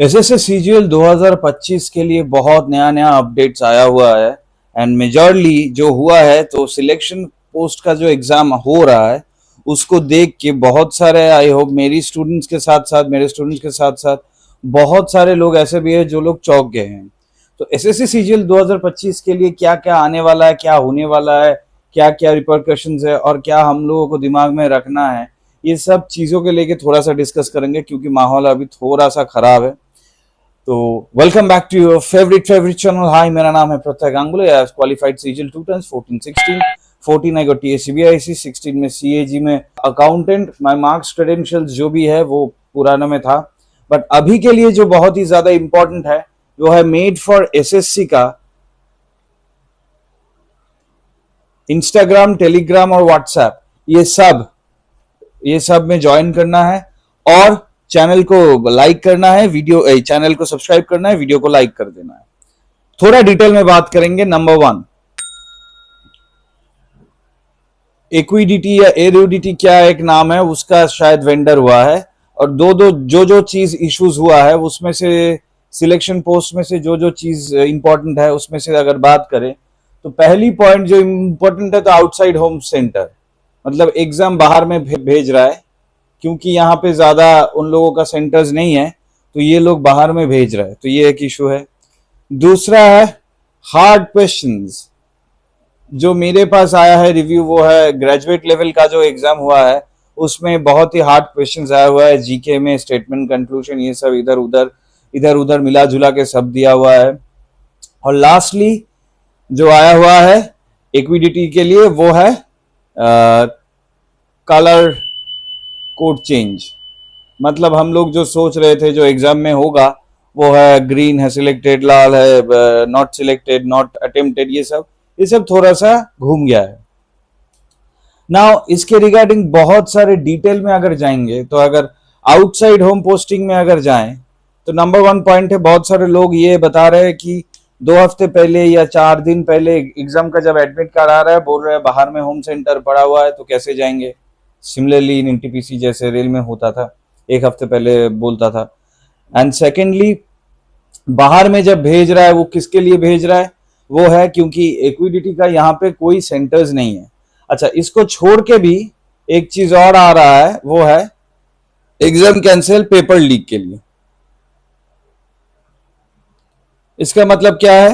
SSC CGL 2025 के लिए बहुत नया नया अपडेट्स आया हुआ है एंड मेजॉरली जो हुआ है तो सिलेक्शन पोस्ट का जो एग्जाम हो रहा है उसको देख के बहुत सारे आई होप मेरे स्टूडेंट्स के साथ साथ बहुत सारे लोग ऐसे भी हैं जो लोग चौंक गए हैं। तो एसएससी सीजीएल 2025 के लिए क्या क्या आने वाला है, क्या होने वाला है, क्या क्या रिपरकशंस है और क्या हम लोगों को दिमाग में रखना है, ये सब चीज़ों के लेके थोड़ा सा डिस्कस करेंगे क्योंकि माहौल अभी थोड़ा सा खराब है। तो welcome back to your favourite channel. Hi, मेरा नाम है Pratyay Ganguly. I have qualified CGL 2 times 14 16 14 I got TSCBIC, 16 में सीएजी में अकाउंटेंट। माय मार्क्स क्रेडेंशियल्स जो भी है वो पुराना में था, बट अभी के लिए जो बहुत ही ज्यादा इंपॉर्टेंट है वो है मेड फॉर एसएससी का इंस्टाग्राम, टेलीग्राम और व्हाट्सएप, ये सब में ज्वाइन करना है और चैनल को लाइक करना है, चैनल को सब्सक्राइब करना है, वीडियो को लाइक कर देना है। थोड़ा डिटेल में बात करेंगे। नंबर 1, एक्विडिटी या एरुडिटी क्या एक नाम है, उसका शायद वेंडर हुआ है। और जो चीज इश्यूज हुआ है उसमें से सिलेक्शन पोस्ट में से जो चीज इंपॉर्टेंट है उसमें से अगर बात करें तो पहली पॉइंट जो इंपॉर्टेंट है तो आउटसाइड होम सेंटर, मतलब एग्जाम बाहर में भेज रहा है क्योंकि यहाँ पे ज्यादा उन लोगों का सेंटर्स नहीं है तो ये लोग बाहर में भेज रहे हैं, तो ये एक इशू है। दूसरा है हार्ड क्वेश्चंस। जो मेरे पास आया है रिव्यू वो है ग्रेजुएट लेवल का जो एग्जाम हुआ है उसमें बहुत ही हार्ड क्वेश्चंस आया हुआ है। जीके में स्टेटमेंट, कंक्लूजन, ये सब इधर उधर मिला जुला के सब दिया हुआ है। और लास्टली जो आया हुआ है इक्विडिटी के लिए वो है कलर कोड चेंज। मतलब हम लोग जो सोच रहे थे जो एग्जाम में होगा वो है ग्रीन है सिलेक्टेड, लाल है नॉट सिलेक्टेड, नॉट अटेम्प्टेड, ये सब थोड़ा सा घूम गया है। नाउ इसके रिगार्डिंग बहुत सारे डिटेल में अगर जाएंगे तो अगर आउटसाइड होम पोस्टिंग में अगर जाएं तो नंबर 1 पॉइंट है, बहुत सारे लोग ये बता रहे हैं कि 2 हफ्ते पहले या 4 दिन पहले एग्जाम का जब एडमिट कार्ड आ रहा है बोल रहे हैं बाहर में होम सेंटर पड़ा हुआ है तो कैसे जाएंगे। सिमिलरली इन एनटीपीसी जैसे रेल में होता था, 1 हफ्ते पहले बोलता था। एंड सेकेंडली बाहर में जब भेज रहा है वो किसके लिए भेज रहा है, वो है क्योंकि एक्विडिटी का यहाँ पे कोई सेंटर्स नहीं है। अच्छा, इसको छोड़ के भी एक चीज और आ रहा है वो है एग्जाम कैंसिल पेपर लीक के लिए। इसका मतलब क्या है,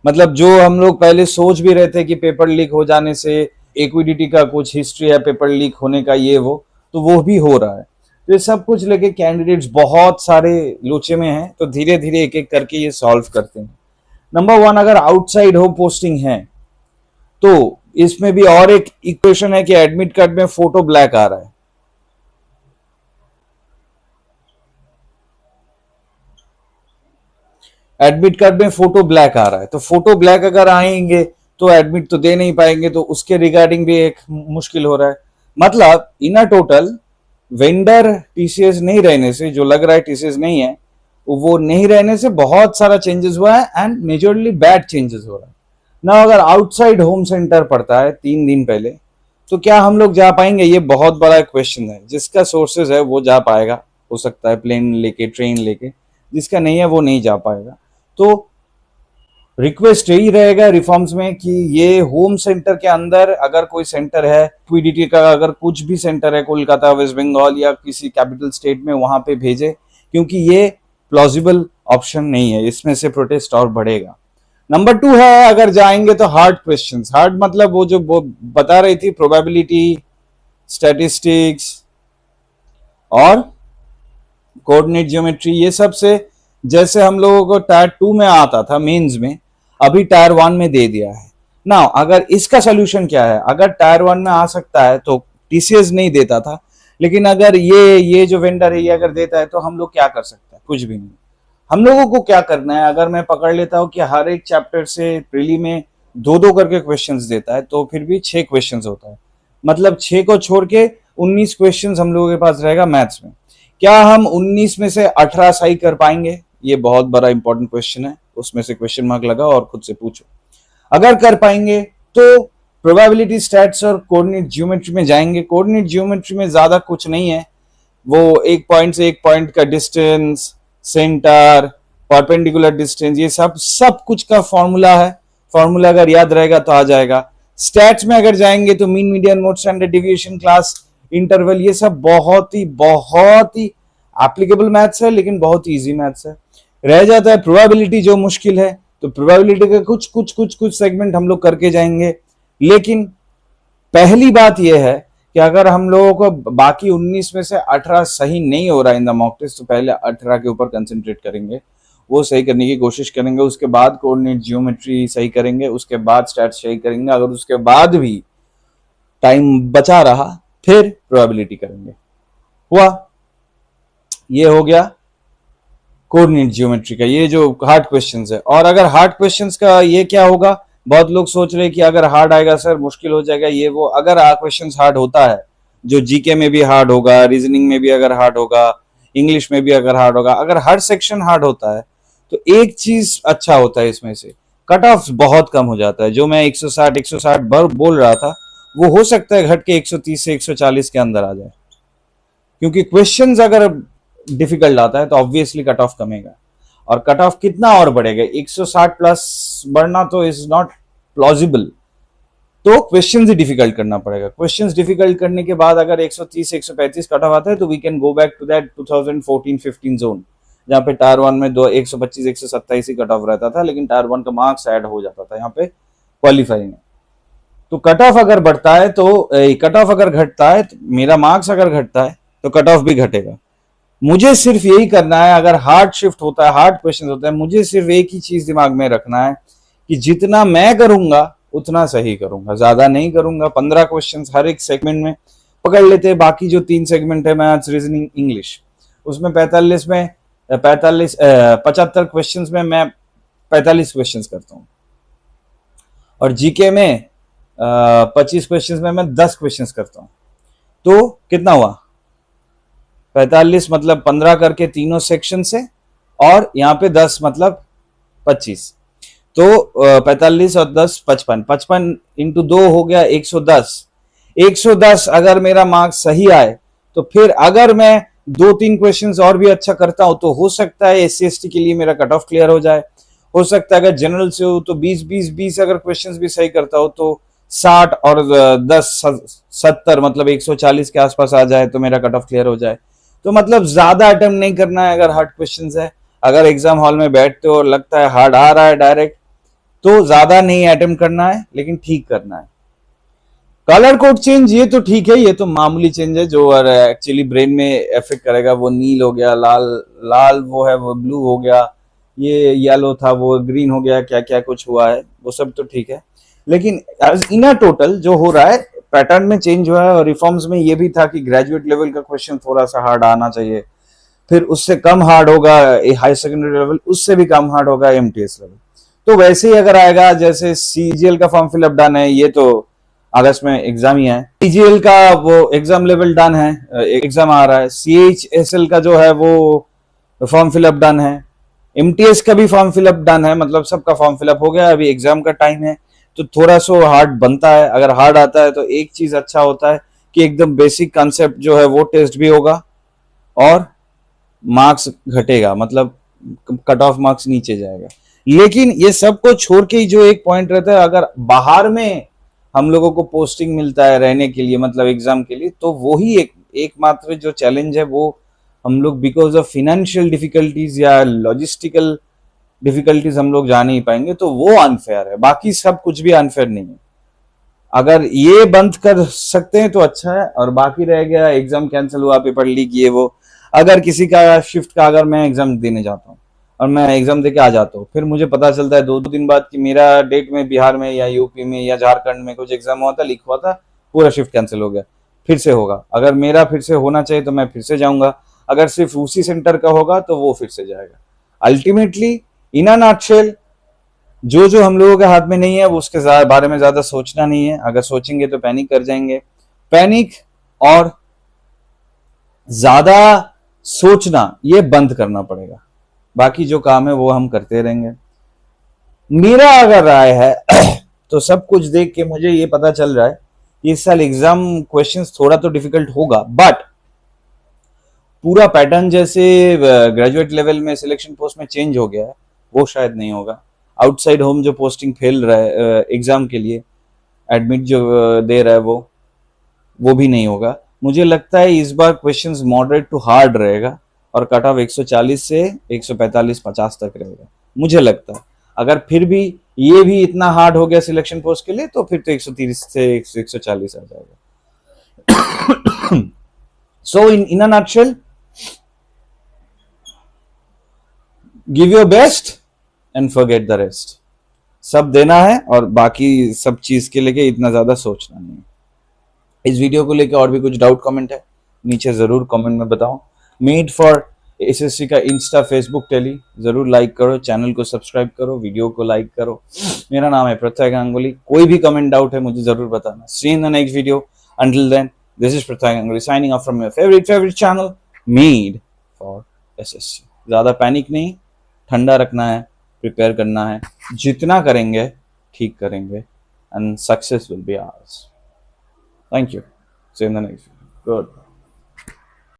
मतलब जो हम लोग पहले सोच भी रहे थे कि पेपर लीक हो जाने से एक्विडिटी का कुछ हिस्ट्री है पेपर लीक होने का, ये तो वो भी हो रहा है। तो ये सब कुछ लेके कैंडिडेट्स बहुत सारे लोचे में हैं, तो धीरे धीरे एक एक करके ये सॉल्व करते हैं। नंबर 1, अगर आउटसाइड होम पोस्टिंग है तो इसमें भी और एक इक्वेशन है कि एडमिट कार्ड में फोटो ब्लैक आ रहा है। एडमिट कार्ड में फोटो ब्लैक आ रहा है तो फोटो ब्लैक अगर आएंगे तो एडमिट तो दे नहीं पाएंगे, तो उसके रिगार्डिंग भी एक मुश्किल हो रहा है। मतलब इन अ टोटल वेंडर टीसीएस नहीं रहने से, जो लग रहा है टीसीएस नहीं है, वो नहीं रहने से बहुत सारा चेंजेस हुआ है एंड मेजरली बैड चेंजेस हो रहा है ना। अगर आउटसाइड होम सेंटर पड़ता है 3 दिन पहले तो क्या हम लोग जा पाएंगे, ये बहुत बड़ा क्वेश्चन है। जिसका सोर्सेज है वो जा पाएगा, हो सकता है प्लेन लेके, ट्रेन लेके, जिसका नहीं है वो नहीं जा पाएगा। तो रिक्वेस्ट यही रहेगा रिफॉर्म्स में कि ये होम सेंटर के अंदर अगर कोई सेंटर है, क्विडिटी का अगर कुछ भी सेंटर है कोलकाता, वेस्ट बंगाल या किसी कैपिटल स्टेट में, वहां पे भेजे, क्योंकि ये प्लॉजिबल ऑप्शन नहीं है, इसमें से प्रोटेस्ट और बढ़ेगा। नंबर 2 है अगर जाएंगे तो हार्ड क्वेश्चंस। हार्ड मतलब वो जो बता रही थी प्रोबेबिलिटी, स्टैटिस्टिक्स और कोऑर्डिनेट ज्योमेट्री, ये सब से जैसे हम लोगों को टायर 2 में आता था मेंस में, अभी टायर 1 में दे दिया है ना। अगर इसका सोल्यूशन क्या है, अगर टायर 1 में आ सकता है तो टीसीएस नहीं देता था, लेकिन अगर ये जो वेंडर है ये अगर देता है तो हम लोग क्या कर सकते हैं, कुछ भी नहीं। हम लोगों को क्या करना है, अगर मैं पकड़ लेता हूं कि हर एक चैप्टर से प्रीली में 2-2 करके क्वेश्चंस देता है तो फिर भी 6 क्वेश्चंस होता है, मतलब 6 को छोड़ के 19 क्वेश्चंस हम लोगों के पास रहेगा मैथ्स में। क्या हम 19 में से 18 सही कर पाएंगे, ये बहुत बड़ा इंपॉर्टेंट क्वेश्चन है। उसमें से क्वेश्चन मार्क लगाओ और खुद से पूछो। अगर कर पाएंगे तो प्रोबेबिलिटी, स्टैट्स और कोऑर्डिनेट ज्योमेट्री में जाएंगे। कोऑर्डिनेट ज्योमेट्री में ज्यादा कुछ नहीं है, वो एक पॉइंट से एक पॉइंट का डिस्टेंस, सेंटर, परपेंडिकुलर डिस्टेंस, ये सब सब कुछ का फॉर्मूला है। फॉर्मूला अगर याद रहेगा तो आ जाएगा। स्टैट्स में अगर जाएंगे तो mean, median, mode, standard deviation, class interval, ये सब बहुत ही एप्लीकेबल मैथ्स है, लेकिन बहुत ही इजी मैथ्स है। रह जाता है प्रोबेबिलिटी, जो मुश्किल है। तो प्रोबेबिलिटी के कुछ सेगमेंट हम लोग करके जाएंगे। लेकिन पहली बात यह है कि अगर हम लोगों को बाकी 19 में से 18 सही नहीं हो रहा इन द मॉक टेस्ट, तो पहले 18 के ऊपर कंसंट्रेट करेंगे, वो सही करने की कोशिश करेंगे। उसके बाद कोऑर्डिनेट जियोमेट्री सही करेंगे, उसके बाद स्टैट्स सही करेंगे। अगर उसके बाद भी टाइम बचा रहा, फिर प्रोबेबिलिटी करेंगे। हुआ, ये हो गया कोऑर्डिनेट जियोमेट्री का, ये जो हार्ड क्वेश्चंस है। और अगर हार्ड क्वेश्चंस का ये क्या होगा, बहुत लोग सोच रहे हैं कि अगर हार्ड आएगा सर मुश्किल हो जाएगा, ये वो। अगर क्वेश्चंस हार्ड होता है, जो जीके में भी हार्ड होगा, रीजनिंग में भी अगर हार्ड होगा, इंग्लिश में भी अगर हार्ड होगा, अगर हर सेक्शन हार्ड होता है, तो एक चीज अच्छा होता है इसमें से, कट ऑफ बहुत कम हो जाता है। जो मैं 160 बोल रहा था, वो हो सकता है घट के 130 से 140 के अंदर आ जाए, क्योंकि क्वेश्चंस अगर डिफिकल्ट आता है तो ऑब्वियसली कट ऑफ कमेगा। और कट ऑफ कितना और बढ़ेगा, 160 प्लस बढ़ना तो इज नॉट प्लॉजिबल। तो क्वेश्चंस ही डिफिकल्ट करना पड़ेगा। क्वेश्चंस डिफिकल्ट करने के बाद अगर 130 से 135 कट ऑफ आता है, तो we can go back to that 2014-15 zone, जहां पे टायर 1 में 125 127 ही कट ऑफ रहता था, लेकिन टायर 1 का मार्क्स ऐड हो जाता था यहाँ पे क्वालिफाई में। तो कट ऑफ अगर बढ़ता है तो कट ऑफ अगर घटता है, तो मेरा मार्क्स अगर घटता है तो कट ऑफ भी घटेगा। मुझे सिर्फ यही करना है, अगर हार्ड शिफ्ट होता है, हार्ड क्वेश्चन होता है, मुझे सिर्फ एक ही चीज दिमाग में रखना है कि जितना मैं करूंगा उतना सही करूंगा, ज्यादा नहीं करूंगा। 15 क्वेश्चंस हर एक सेगमेंट में पकड़ लेते हैं। बाकी जो 3 सेगमेंट है, मैथ्स, रीजनिंग, इंग्लिश, उसमें 75 क्वेश्चंस में मैं 45 क्वेश्चंस करता हूँ। और जीके में 25 क्वेश्चंस में मैं 10 क्वेश्चंस करता हूँ। तो कितना हुआ, 45 मतलब 15 करके तीनों सेक्शन से, और यहाँ पे 10 मतलब 25। तो 45 और 10 55, 55 इंटू 2 हो गया 110। 110 अगर मेरा मार्क्स सही आए, तो फिर अगर मैं 2-3 क्वेश्चंस और भी अच्छा करता हूं, तो हो सकता है SC ST के लिए मेरा कट ऑफ क्लियर हो जाए। हो सकता है अगर जनरल से हो तो 20 अगर क्वेश्चंस भी सही करता हो, तो 60 और 10 70 मतलब 140 के आसपास आ जाए, तो मेरा कट ऑफ क्लियर हो जाए। तो मतलब ज्यादा अटेम्प्ट नहीं करना है अगर हार्ड क्वेश्चंस है। अगर एग्जाम हॉल में बैठते हो और लगता है हार्ड आ रहा है डायरेक्ट, तो ज्यादा नहीं अटेम्प्ट करना है, लेकिन ठीक करना है। कलर कोड चेंज, ये तो ठीक है, ये तो मामूली चेंज है जो एक्चुअली ब्रेन में इफेक्ट करेगा। वो नील हो गया, लाल वो है, वो ब्लू हो गया, ये येलो था वो ग्रीन हो गया, क्या क्या कुछ हुआ है, वो सब तो ठीक है। लेकिन इन अ टोटल जो हो रहा है, पैटर्न में चेंज हुआ है। और रिफॉर्म्स में ये भी था कि ग्रेजुएट लेवल का क्वेश्चन थोड़ा सा हार्ड आना चाहिए, फिर उससे कम हार्ड होगा हाई सेकेंडरी लेवल, उससे भी कम हार्ड होगा MTS लेवल। तो वैसे ही अगर आएगा, जैसे CGL का फॉर्म फिलअप डन है, ये तो अगस्त में एग्जाम ही है। CGL का वो एग्जाम लेवल डन है, एग्जाम आ रहा है। CHSL का जो है वो फॉर्म फिलअप डन है। MTS का भी फॉर्म फिलअप डन है, मतलब सबका फॉर्म फिलअप हो गया। अभी एग्जाम का टाइम है, तो थोड़ा सा हार्ड बनता है। अगर हार्ड आता है तो एक चीज अच्छा होता है कि एकदम बेसिक कंसेप्ट जो है वो टेस्ट भी होगा, और मार्क्स घटेगा, मतलब कट ऑफ मार्क्स नीचे जाएगा। लेकिन ये सबको छोड़ के जो एक पॉइंट रहता है, अगर बाहर में हम लोगों को पोस्टिंग मिलता है रहने के लिए, मतलब एग्जाम के लिए, तो वो ही एकमात्र जो चैलेंज है, वो हम लोग बिकॉज ऑफ फिनेंशियल डिफिकल्टीज या लॉजिस्टिकल डिफिकल्टीज हम लोग जा नहीं पाएंगे, तो वो अनफेयर है। बाकी सब कुछ भी अनफेयर नहीं है। अगर ये बंद कर सकते हैं तो अच्छा है। और बाकी रह गया एग्जाम कैंसिल हुआ, पेपर लीक, ये वो, अगर किसी का शिफ्ट का, अगर मैं एग्जाम देने जाता हूँ और मैं एग्जाम देके आ जाता हूँ, फिर मुझे पता चलता है 2 दिन बाद कि मेरा डेट में बिहार में या यूपी में या झारखंड में कुछ एग्जाम हुआ था, लीक हुआ था, पूरा शिफ्ट कैंसिल हो गया, फिर से होगा। अगर मेरा फिर से होना चाहिए तो मैं फिर से जाऊंगा। अगर सिर्फ उसी सेंटर का होगा तो वो फिर से जाएगा। अल्टीमेटली इन अ नटशेल, जो हम लोगों के हाथ में नहीं है, वो उसके बारे में ज्यादा सोचना नहीं है। अगर सोचेंगे तो पैनिक कर जाएंगे। पैनिक और ज्यादा सोचना ये बंद करना पड़ेगा। बाकी जो काम है वो हम करते रहेंगे। मेरा अगर राय है तो सब कुछ देख के मुझे ये पता चल रहा है कि इस साल एग्जाम क्वेश्चंस थोड़ा तो डिफिकल्ट होगा, बट पूरा पैटर्न जैसे ग्रेजुएट लेवल में सिलेक्शन पोस्ट में चेंज हो गया है, वो शायद नहीं होगा। आउटसाइड होम जो पोस्टिंग फैल रहा है एग्जाम के लिए, एडमिट जो दे रहा है वो भी नहीं होगा। मुझे लगता है इस बार क्वेश्चंस मॉडरेट टू हार्ड रहेगा और कट ऑफ 140 से 145-50 तक रहेगा, मुझे लगता है। अगर फिर भी ये भी इतना हार्ड हो गया सिलेक्शन पोस्ट के लिए, तो फिर तो 130 से 140 आ जाएगा। So in a nutshell, give your best and forget the rest. सब देना है और बाकी सब चीज के लेके इतना ज्यादा सोचना नहीं है। इस वीडियो को लेके और भी कुछ डाउट कमेंट है नीचे जरूर कमेंट में बताओ। मेड फॉर एसएससी का इंस्टा, फेसबुक, टेली जरूर लाइक करो, चैनल को सब्सक्राइब करो, वीडियो को लाइक करो। मेरा नाम है प्रथय गांगुली। कोई भी कमेंट डाउट है मुझे जरूर बताना। See in the next video. Until then, this is Prathay Ganguly signing off from your favourite channel made for SSC. ज्यादा पैनिक नहीं, ठंडा रखना है, प्रिपेयर करना है। जितना करेंगे ठीक करेंगे and success will be hours. Thank you. See you in the next video. Good.